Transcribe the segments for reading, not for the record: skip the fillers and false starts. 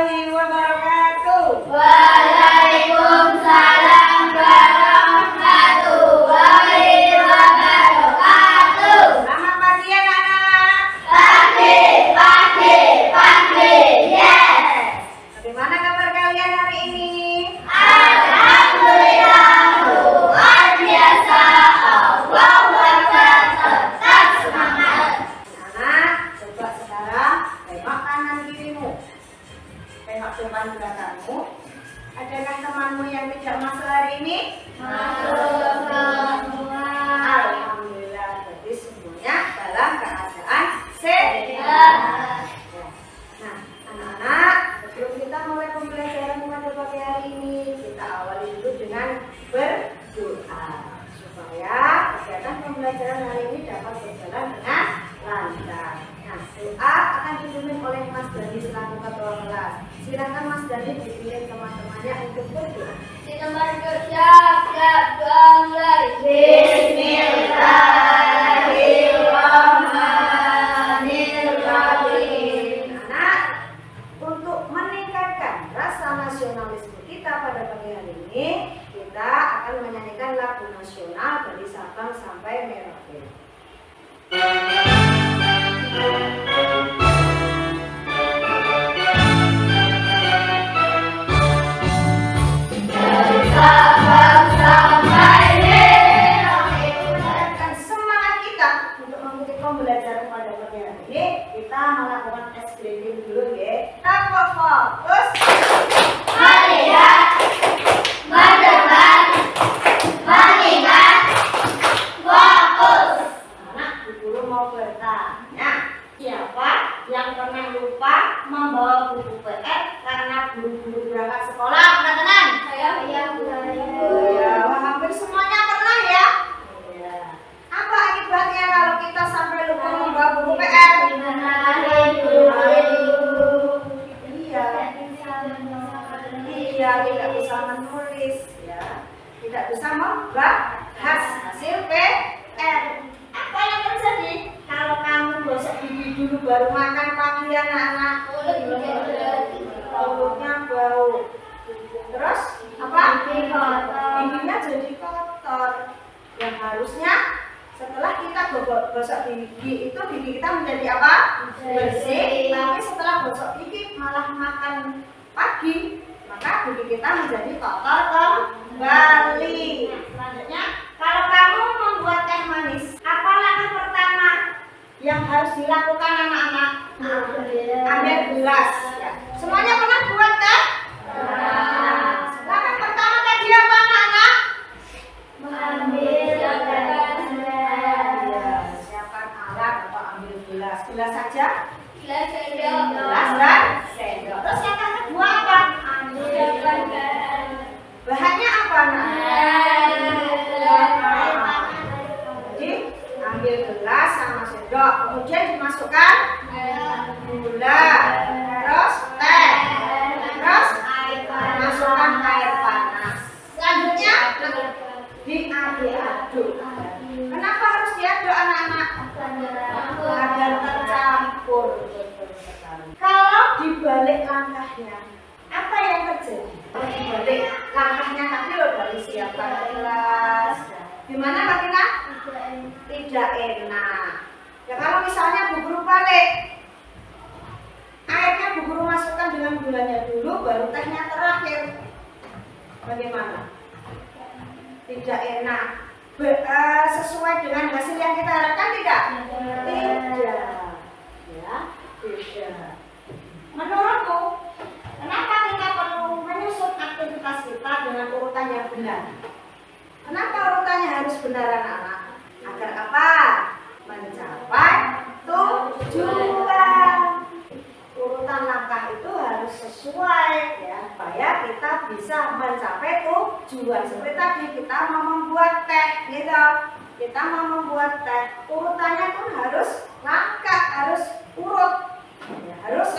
warahmatullahi wabarakatuh. Waalaikumsalam warahmatullahi wabarakatuh. Selamat pagi anak-anak. Pagi, yes. Bagaimana kabar kalian hari ini? Alhamdulillah, luar biasa. Allahu Akbar, tetap semangat. Anak, coba sekarang tengok kanan kirimu. Tengok depan belakangmu. Adakah temanmu yang tidak masuk hari ini? Masuk semua. Alhamdulillah, jadi semuanya dalam keadaan sehat. Nah, anak-anak, sebelum kita mulai pembelajaran pada pagi hari ini, kita awali dulu dengan berdoa supaya kegiatan pembelajaran hari ini dapat berjalan dengan lancar. Nah, doa akan dipimpin oleh Mas Dani selaku ketua kelas. Silakan Mas Dani dipimpin teman-temannya untuk berdoa. Kita siap, doa mulai. Bismillahirrahmanirrahim. Anak, untuk meningkatkan rasa nasionalisme kita pada pagi hari ini, kita akan menyanyikan lagu nasional dari Sabang sampai Merauke. Sabang sampai Merauke. Dan semangat kita untuk mengikuti pembelajaran pada pagi hari ini, kita melakukan tes breathing dulu ya. Kita fokus. Melihat, mendengar, mengingat, fokus. Anak, Bu Guru mau bertanya, siapa yang pernah lupa membawa buku PR karena buru-buru berangkat sekolah? Teman-teman. Saya. Ya, hampir semuanya pernah ya. Iya. Apa akibatnya kalau kita sampai lupa membawa buku PR? Iya. Iya, tidak bisa menulis, ya. Tidak bisa membahas hasil PR. Apa yang terjadi kalau kamu gosok gigi dulu baru makan pagi anak-anak? Mulutnya bau. Terus apa? Giginya jadi kotor. Yang harusnya setelah kita gosok gigi itu gigi kita menjadi apa? Bersih. Tapi setelah gosok gigi malah makan pagi, maka gigi kita menjadi kotor kembali. Selanjutnya, kalau kamu membuat teh manis, apa langkah pertama yang harus dilakukan anak-anak? Ambil gelas. Ya. Semuanya pernah buat teh? Langkah pertama tadi apa anak-anak? Siapkan alat atau ambil gelas. Gelas saja. Gelas dan sendok. Terus langkah kedua apa? Bahannya apa nak? Jadi ambil gelas sama sendok, kemudian dimasukkan gula, terus teh, terus masukkan air panas. Selanjutnya diaduk-aduk. Kenapa harus diaduk anak-anak? Agar tercampur. Kalau dibalik langkahnya, apa yang terjadi? Dibalik langkahnya tadi loh, dari siapkan gelas. Gimana Pak Tina? Tidak enak. Ya kalau misalnya Bu Guru balik, airnya Bu Guru masukkan dengan gulanya dulu, baru tehnya terakhir. Bagaimana? Tidak enak. Sesuai dengan hasil yang kita harapkan tidak? Tidak. Ya, tidak. Menurutku, kenapa kita perlu menyusun aktivitas kita dengan urutan yang benar? Kenapa urutannya harus benar anak-anak? Agar apa? Mencapai tujuan. Urutan langkah itu harus sesuai ya, supaya kita bisa mencapai tujuan. Seperti tadi kita mau membuat teh, gitu. Kita mau membuat teh, urutannya pun harus langkah, harus urut, ya, harus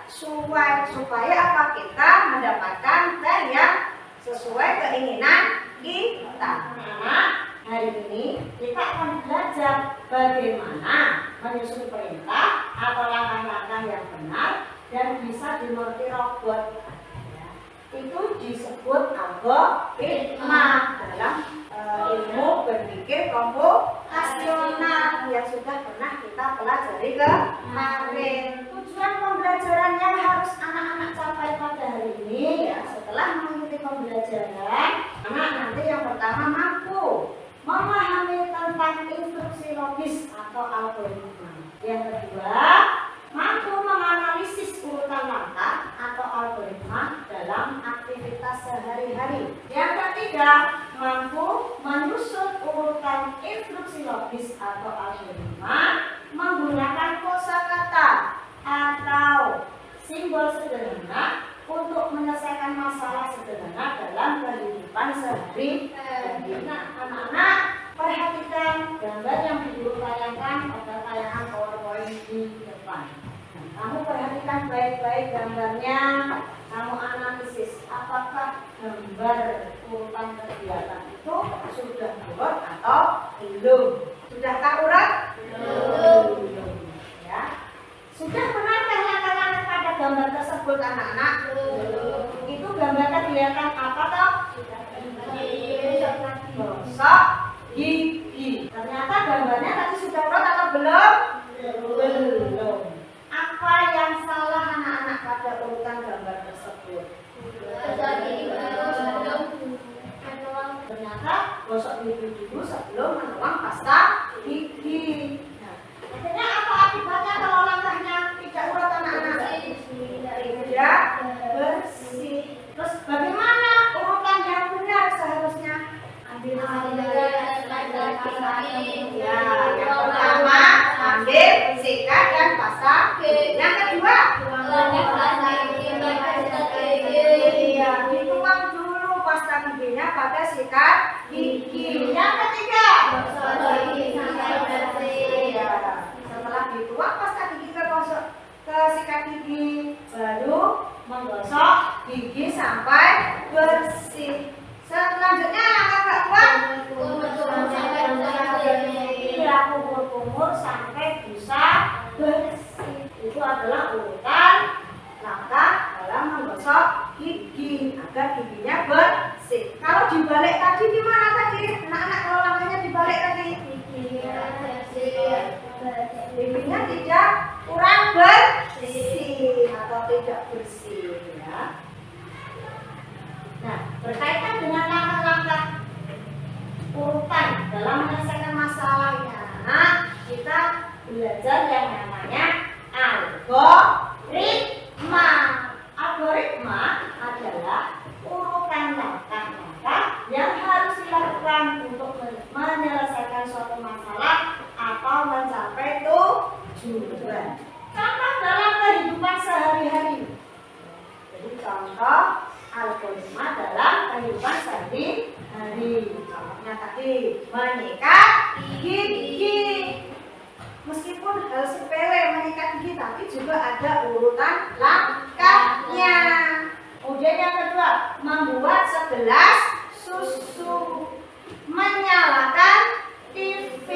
sesuai supaya apa? Kita mendapatkan teh yang sesuai keinginan kita. Nah, hari ini kita akan belajar bagaimana menyusun perintah atau langkah-langkah yang benar dan bisa dimengerti robot. Itu disebut algoritma dalam ilmu berpikir komputasional yang sudah pernah kita pelajari kemarin. Tujuan pembelajaran yang harus anak-anak capai pada hari ini ya, setelah mengikuti pembelajaran, anak nanti yang pertama mampu memahami tentang instruksi logis atau algoritma. Yang kedua, mampu menganalisis urutan langkah atau algoritma dalam aktivitas sehari-hari. Yang ketiga, mampu menyusun urutan instruksi logis atau algoritma menggunakan kosakata atau simbol sederhana untuk menyelesaikan masalah sederhana dalam kehidupan sehari-hari. Nah, anak-anak, perhatikan gambar yang Ibu tayangkan pada tayangan PowerPoint di depan. Kamu perhatikan baik-baik gambarnya, kamu analisis apakah gambar urutan kegiatan itu sudah urut atau belum. Sudahkah urut? Belum. Ya. Sudah benarkah langkah-langkah pada gambar tersebut anak-anak? Belum. Itu gambar kegiatan apa toh? Gosok gigi. Ternyata gambarnya tadi sudah urut atau belum? Belum. Apa yang salah anak-anak pada urutan gambar tersebut? Ternyata gosok gigi dulu sebelum menuang pasta gigi. Nah, akhirnya apa akibatnya kalau langkahnya tidak urut anak-anak? Tidak bersih. Terus bagaimana urutan yang benar seharusnya? Ambil ya, yang pertama ambil sikat dan pasta. Yang kedua dituang dulu pasta giginya pada sikat gigi. Yang ketiga setelah dituang pasta gigi ke sikat gigi, baru menggosok gigi sampai bersih. Selanjutnya langkah kumur sampai bisa bersih. Itu adalah urutan langkah dalam menggosok gigi agar giginya bersih. Kalau dibalik tadi gimana tadi? Anak-anak kalau langkahnya dibalik tadi, giginya tidak kurang bersih atau tidak bersih ya. Nah, berkaitan dengan langkah-langkah urutan dalam menyelesaikan masalahnya, kita belajar yang namanya algoritma. Algoritma adalah urutan langkah-langkah yang harus dilakukan untuk menyelesaikan suatu masalah atau mencapai tujuan. Contoh dalam kehidupan sehari-hari. Jadi contoh algoritma dalam kehidupan sehari-hari. Contohnya tadi menyikat gigi. Meskipun hal sepele menyikat gigi, tapi juga ada urutan langkahnya. Kemudian yang kedua, membuat segelas susu, menyalakan TV.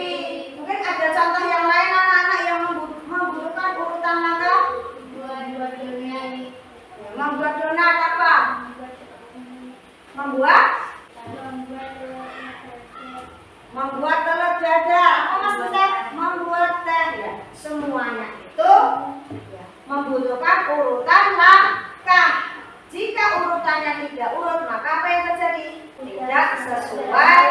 Mungkin ada contoh yang lain anak-anak yang membutuhkan urutan langkah. Membuat donat apa? Membuat telur dadar. Apa Mas Butet? Membuat teh ya. Semuanya itu ya, membutuhkan urutan langkah. Jika urutannya tidak urut, maka apa yang terjadi? Tidak sesuai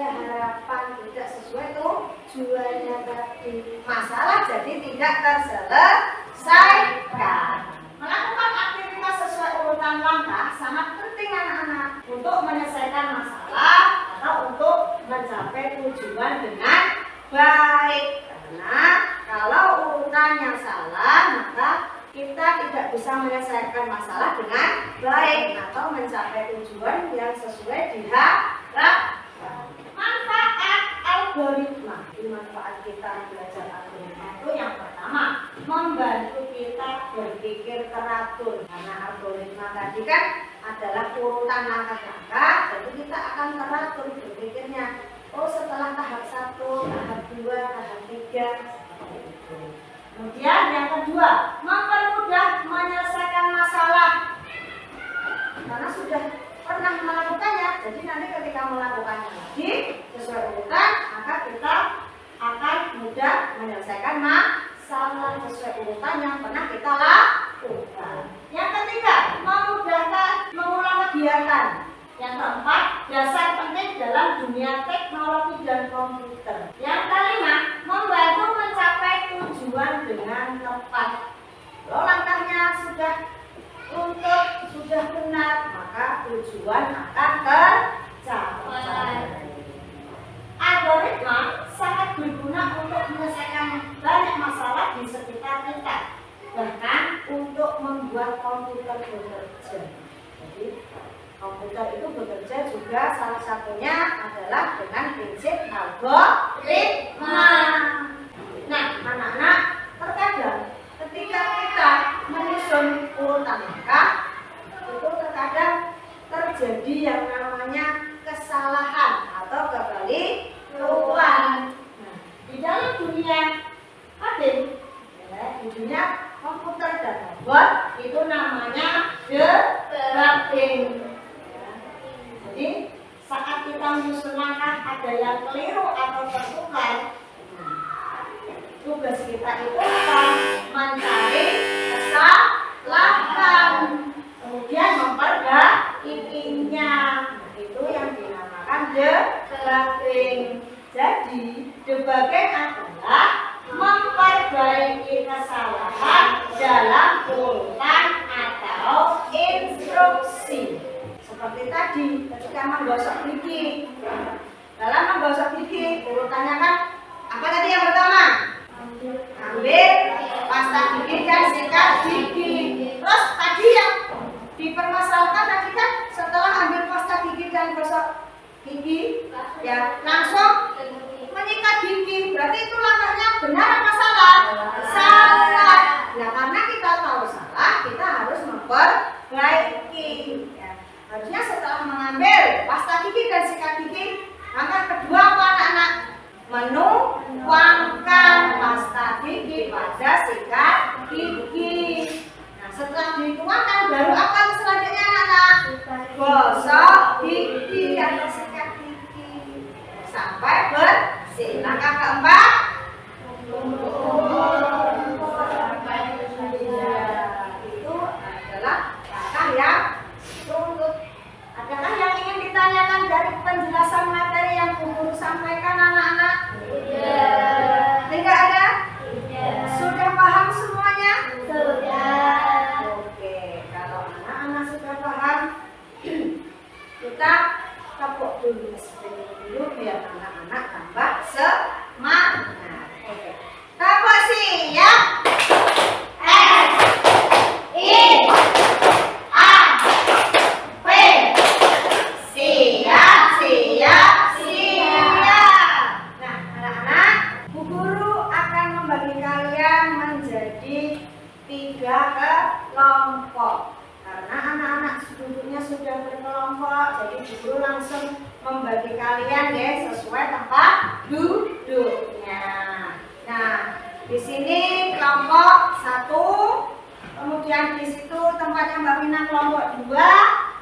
harapan, tidak sesuai tujuannya tadi. Masalah jadi tidak terselesaikan. Melakukan aktivitas sesuai urutan langkah sangat penting anak-anak untuk menyelesaikan masalah atau untuk mencapai tujuan dengan baik. Karena kalau urutan yang salah, maka kita tidak bisa menyelesaikan masalah dengan baik atau mencapai tujuan yang sesuai diharapkan. Manfaat algoritma. Manfaat kita belajar algoritma itu yang pertama, membantu kita berpikir teratur. Karena algoritma tadi kan adalah urutan langkah-langkah, jadi kita akan teratur berpikirnya. Oh, setelah tahap 1, tahap 2, tahap 3. Kemudian yang kedua, mempermudah menyelesaikan masalah. Karena sudah pernah melakukannya, jadi nanti ketika melakukannya lagi sesuai urutan, maka kita akan mudah menyelesaikan masalah sesuai urutan yang pernah kita lakukan. Yang ketiga, memudahkan mengulang kegiatan. Yang keempat, dasar penting dalam dunia teknologi dan komputer. Yang kelima, membantu mencapai tujuan dengan tepat. Kalau langkahnya sudah benar, maka tujuan akan tercapai. Algoritma sangat berguna untuk menyelesaikan banyak masalah di sekitar kita, bahkan untuk membuat komputer bekerja. Jadi komputer itu bekerja juga salah satunya adalah dengan prinsip algoritma. Nah, anak-anak, terkadang ketika kita menyusun urutan langkah, itu terkadang terjadi yang namanya kesalahan atau kekeliruan. Nah, di dalam dunia coding, di dunia komputer dan robot, itu namanya debugging. Jadi saat kita menyusun langkah ada yang keliru atau tertukar, tugas kita itu akan mencari kesalahan, kemudian memperbaikinya. Itu yang dinamakan debugging. Jadi debugging adalah memperbaiki kesalahan dalam urutan atau instruksi. Seperti tadi ketika menggosok gigi. Dalam menggosok gigi, urutannya kan apa tadi yang pertama? Ambil pasta gigi dan sikat gigi. Terus tadi yang dipermasalahkan tadi kan setelah ambil pasta gigi dan gosok gigi, ya langsung menyikat gigi. Berarti itu langkahnya benar apa salah? Salah. Nah, karena kita tahu salah, kita harus memperbaiki. Ya. Harusnya setelah mengambil pasta gigi dan sikat gigi, langkah kedua apa anak-anak? Menuangkan pasta gigi pada sikat gigi. Nah, setelah dituangkan baru apa selanjutnya anak-anak? Gosok gigi atau sikat gigi sampai bersih. Langkah keempat, itu adalah langkah yang runtuh. Adakah yang ingin ditanyakan dari penjelasan materi yang guru sampaikan anak-anak? Tidak ada? Sudah paham semuanya? Sudah. Oke, kalau anak-anak sudah paham, kita tepuk dulu biar anak-anak tambah semangat. Oke. Tepuk siap. S I A P. Siap, siap, siap. Nah, anak-anak, Bu Guru akan membagi kalian menjadi 3 kelompok. Karena anak-anak duduknya sudah berkelompok, jadi Bu Guru langsung membagi kalian ya sesuai tempat duduknya. Nah, di sini kelompok 1, kemudian di situ tempatnya Mbak Mina kelompok 2,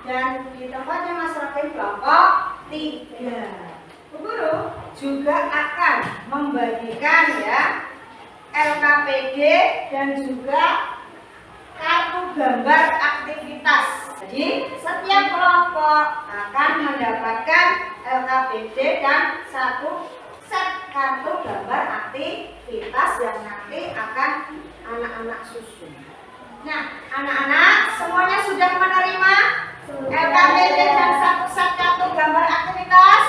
dan di tempatnya Mas Robin kelompok 3. Bu Guru juga akan membagikan ya LKPD dan juga kartu gambar aktivitas. Jadi setiap kelompok akan mendapatkan LKPD dan 1 set kartu gambar aktivitas yang nanti akan anak-anak susun. Nah, anak-anak semuanya sudah menerima LKPD dan 1 set kartu gambar aktivitas?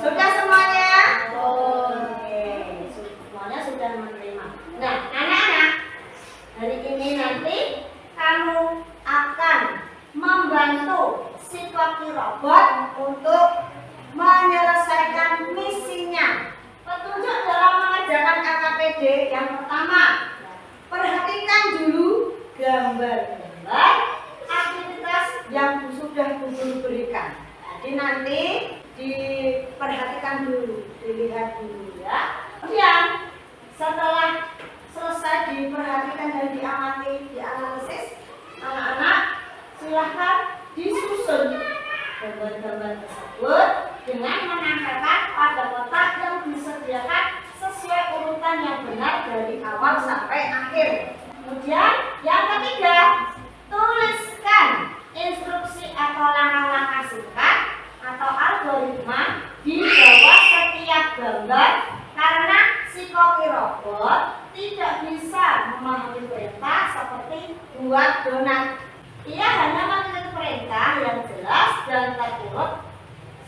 Sudah semuanya? Oke, semuanya sudah menerima. Nah, anak-anak, hari ini nanti kamu akan membantu siswati robot untuk menyelesaikan misinya. Petunjuk dalam mengerjakan LKPD yang pertama, perhatikan dulu gambar-gambar aktivitas yang sudah Bu Guru berikan. Jadi nanti diperhatikan dulu, dilihat dulu ya. Kemudian setelah selesai nanti dianalisis, anak-anak silahkan disusun gambar-gambar tersebut dengan menempelkan pada kotak yang disediakan sesuai urutan yang benar dari awal sampai akhir. Kemudian yang ketiga, tuliskan instruksi atau langkah-langkah singkat atau algoritma di bawah setiap gambar karena si koki robot tidak bisa memahami perintah seperti buat donat. Ia hanya mengikuti perintah yang jelas dan terurut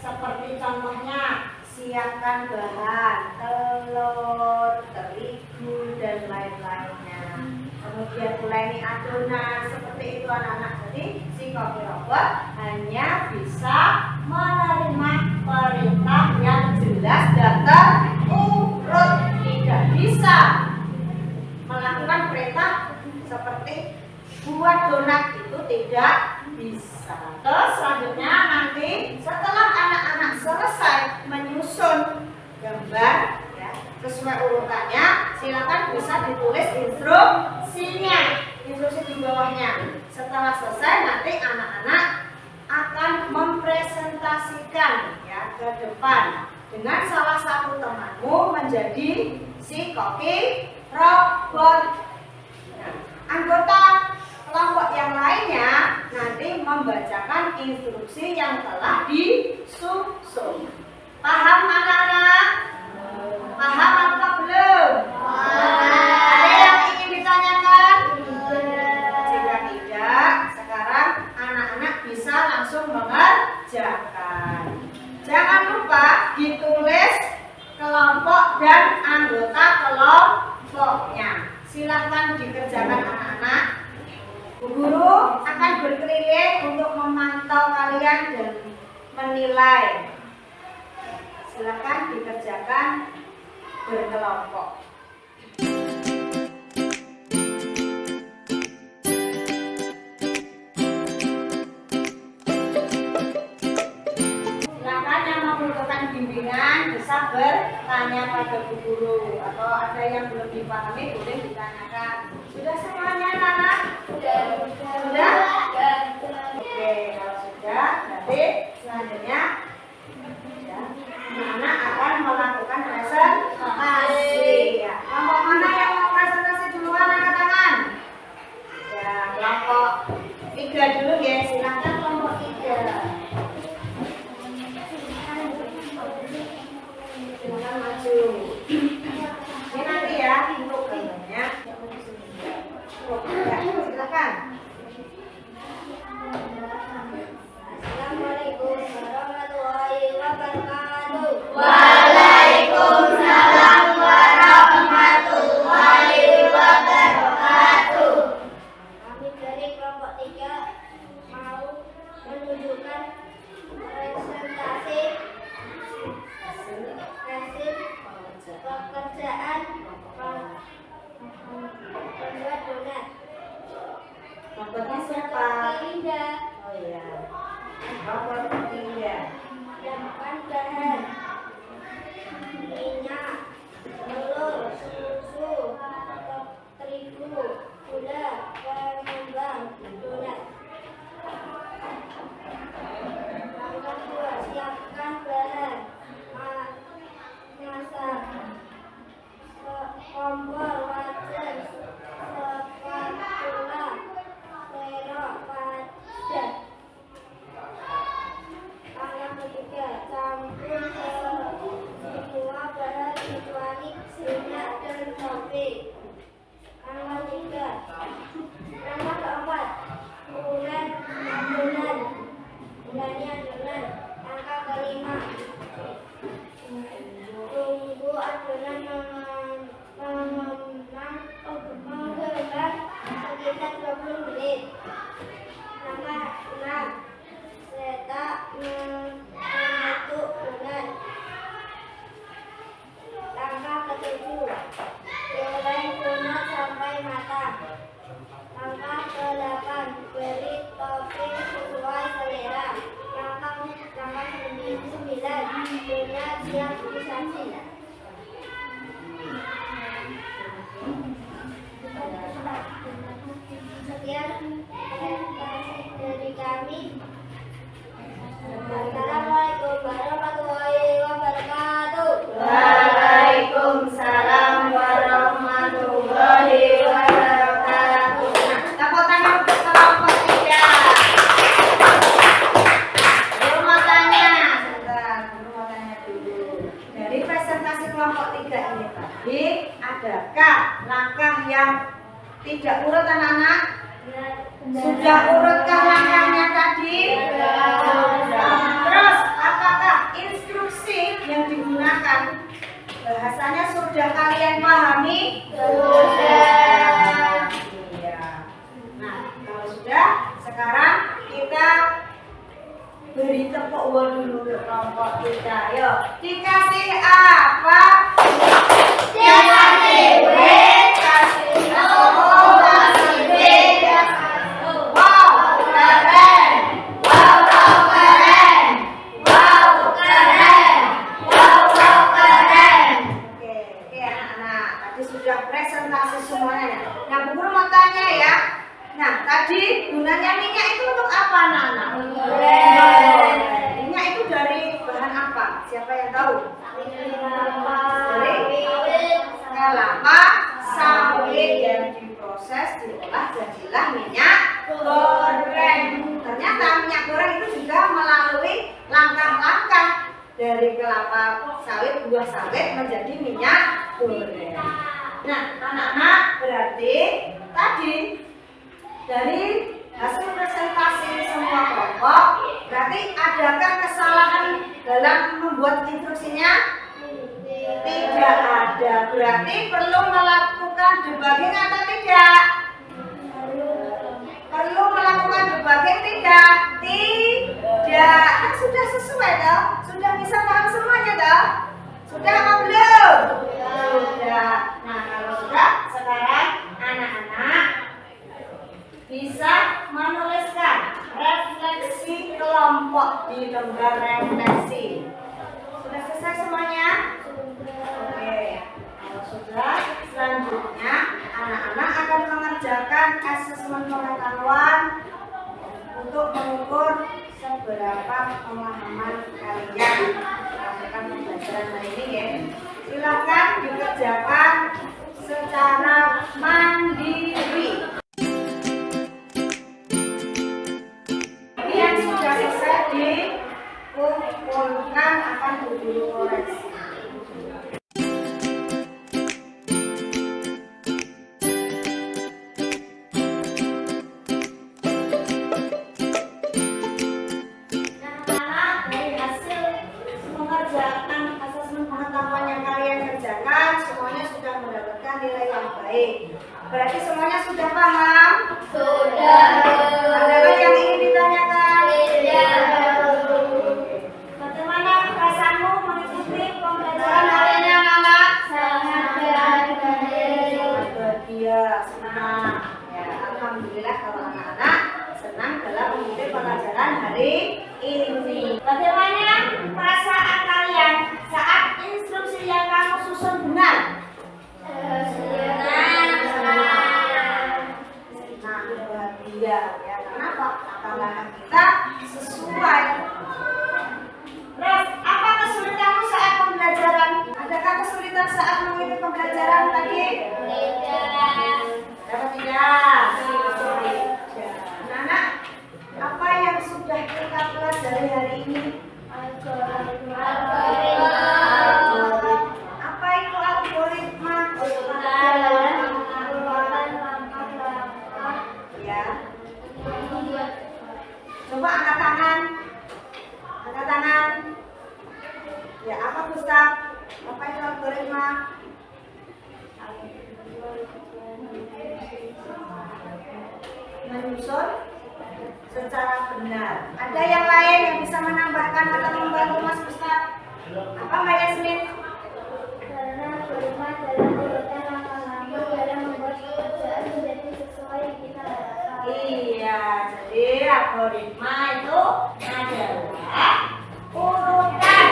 seperti contohnya siapkan bahan, telur, terigu, dan lain-lainnya. Kemudian uleni adonan, seperti itu anak-anak. Jadi si koki robot hanya bisa menerima perintah yang jelas dan terurut, tidak bisa melakukan perintah seperti buat donat, itu tidak bisa. Terus selanjutnya nanti setelah anak-anak selesai menyusun gambar ya, sesuai urutannya, silakan bisa ditulis instruksinya, instruksi di bawahnya. Setelah selesai nanti anak-anak akan mempresentasikan ya ke depan dengan salah satu temanmu menjadi si koki robot. Nah, anggota kelompok yang lainnya nanti membacakan instruksi yang telah disusun. Paham anak-anak? Paham apa belum? Ada yang ingin ditanyakan? Jika tidak, sekarang anak-anak bisa langsung mengerjakan. Jangan lupa ditulis kelompok dan anggota kelompoknya. Silahkan dikerjakan anak-anak. Bu guru akan berkeliling untuk memantau kalian dan menilai. Silakan dikerjakan berkelompok. Silakan yang membutuhkan bimbingan bisa bertanya pada bu guru, atau ada yang belum dipahami boleh ditanyakan. Sudah semuanya anak? Sudah? Oke, kalau sudah, berarti selanjutnya anak akan melakukan presentasi. Ya. Kelompok mana yang mau presentasi duluan, angkat tangan? Ya, kelompok 3 dulu ya, silakan kelompok 3. Silakan maju. Ini nanti ya, untuk gambarnya. Ya, silakan. Assalamualaikum warahmatullahi wabarakatuh. Waalaikumsalam warahmatullahi wabarakatuh. Kami dari kelompok 3 mau menunjukkan presentasi pekerjaan membuat donat. Robotnya siapa? Linda. Oh iya. Robot Linda. Siapkan bahan minyak, telur, susu, terigu, gula, pengembang donat. Langkah 2, siapkan bahan masak, kompor, wajan, spatula, serok, wadah. Langkah ketiga, campur semua bahan kecuali minyak dan topi. Langkah 3, langkah keempat, ulen adonan, uleni adonan. Langkah kelima, tunggu adonan mengembang sekitar 20 menit. Langkah 6, cetak membentuk donat. Langkah ke-7, goreng donat sampai matang. Langkah ke-8, beri topping sesuai selera. Langkah 9, donat siap disaji. Sekian presentasi dari kami. Assalamualaikum warahmatullahi wabarakatuh. Waalaikumsalam warahmatullahi wabarakatuh. Tepuk tangan untuk kelompok 3. Guru mau tanya. Sebentar, guru mau tanya dulu. Dari presentasi kelompok 3 ini tadi, adakah langkah yang tidak urut anak-anak? Sudah urutkah langkahnya tadi? Terus apakah instruksi yang digunakan bahasanya sudah kalian pahami? Sudah. Iya. Nah, kalau sudah, sekarang kita beri tepuk dulu untuk kelompok kita. Yuk, dikasih apa? Dikasih W, kasih O, kasih B, wow, keren. Wow, keren. Wow, keren. Wow, keren. Oke, anak-anak. Tadi sudah presentasi semuanya. Nah, Bu Guru mau tanya ya. Nah, tadi gunanya minyak itu untuk apa, anak-anak? Minyak itu dari bahan apa? Siapa yang tahu? Dari kelapa sawit yang diproses, diolah jadilah minyak goreng. Ternyata minyak goreng itu juga melalui langkah-langkah dari kelapa sawit, buah sawit menjadi minyak goreng. Nah, anak-anak, berarti tadi dari hasil presentasi semua kelompok, berarti adakah kesalahan dalam membuat instruksinya? Tidak ada. Berarti perlu melakukan debugging atau tidak? Perlu melakukan debugging tidak? Tidak. Kan sudah sesuai toh? Sudah bisa paham semuanya toh? Sudah apa belum? Sudah. Nah, kalau sudah, sekarang anak-anak bisa menuliskan refleksi kelompok di lembar refleksi. Sudah selesai semuanya? Oke. Kalau sudah, selanjutnya anak-anak akan mengerjakan asesmen pengetahuan untuk mengukur seberapa pemahaman kalian melakukan pembelajaran hari ini ya. Silakan dikerjakan secara mandiri. Yang sudah selesai dikumpulkan akan diberi koreksi. Anak-anak, dari hasil mengerjakan asesmen pengetahuan yang kalian kerjakan, semuanya sudah mendapatkan nilai yang baik. Berarti semuanya sudah paham? Sudah. Adakah yang ingin ditanyakan? Tidak. Bagaimana perasaanmu mengikuti pembelajaran hari ini, anak-anak? Sangat bahagia. Bahagia, senang. Ya, alhamdulillah kalau anak-anak senang dalam mengikuti pembelajaran hari ini. Bagaimana perasaan kalian saat instruksi yang kamu susun benar? Bahagia ya, kenapa? Karena kita sesuai. Terus, apa kesulitanmu saat pembelajaran? Adakah kesulitan saat mengikuti pembelajaran tadi? Tidak. Dapat tidak? Anak-anak, apa yang sudah kita pelajari hari ini? Algoritma. Apa itu algoritma? Ya. Coba angkat tangan. Angkat tangan. Ya, apa Gustaf? Apa itu algoritma? Menyusun secara benar. Ada yang lain yang bisa menambahkan atau membantu Mas Gustaf? Apa Mbak Yasmin? Karena algoritma adalah urutan langkah-langkah dalam membuat pekerjaan menjadi sesuai yang kita harapkan. Iya, jadi algoritma itu adalah urutan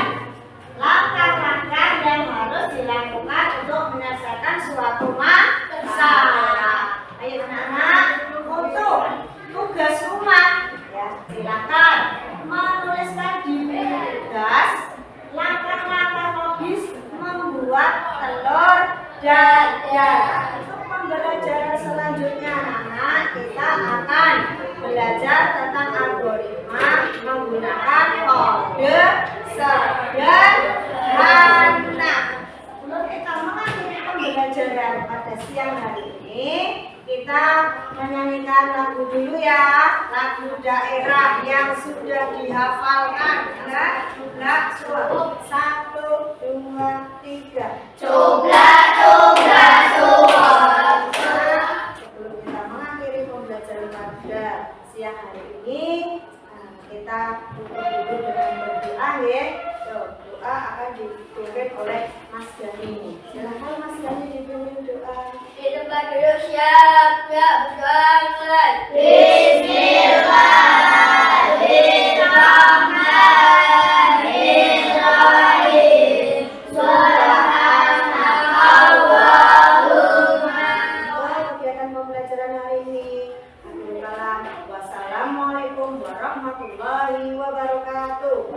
langkah-langkah yang harus dilakukan untuk menyelesaikan suatu masalah. Ayo anak-anak, untuk Untuk pembelajaran selanjutnya anak-anak, kita akan belajar tentang algoritma menggunakan kode sederhana. Sebelum kita mengakhiri pembelajaran pada siang hari ini, kita menyanyikan lagu dulu ya, lagu daerah yang sudah dihafalkan. Ya, suara 1, 2, 3. Cobrak cobrak suara. Sebelum kita mengakhiri pembelajaran pada siang hari ini, kita duduk dengan berdoa ya. Doa akan dipimpin oleh Mas Gani. Silakan Mas Gani dipimpin doa. Di tempat duduk siap berdoa mulai. Bismillahirrahmanirrahim. Kegiatan pembelajaran hari ini. Wassalamualaikum warahmatullahi wabarakatuh.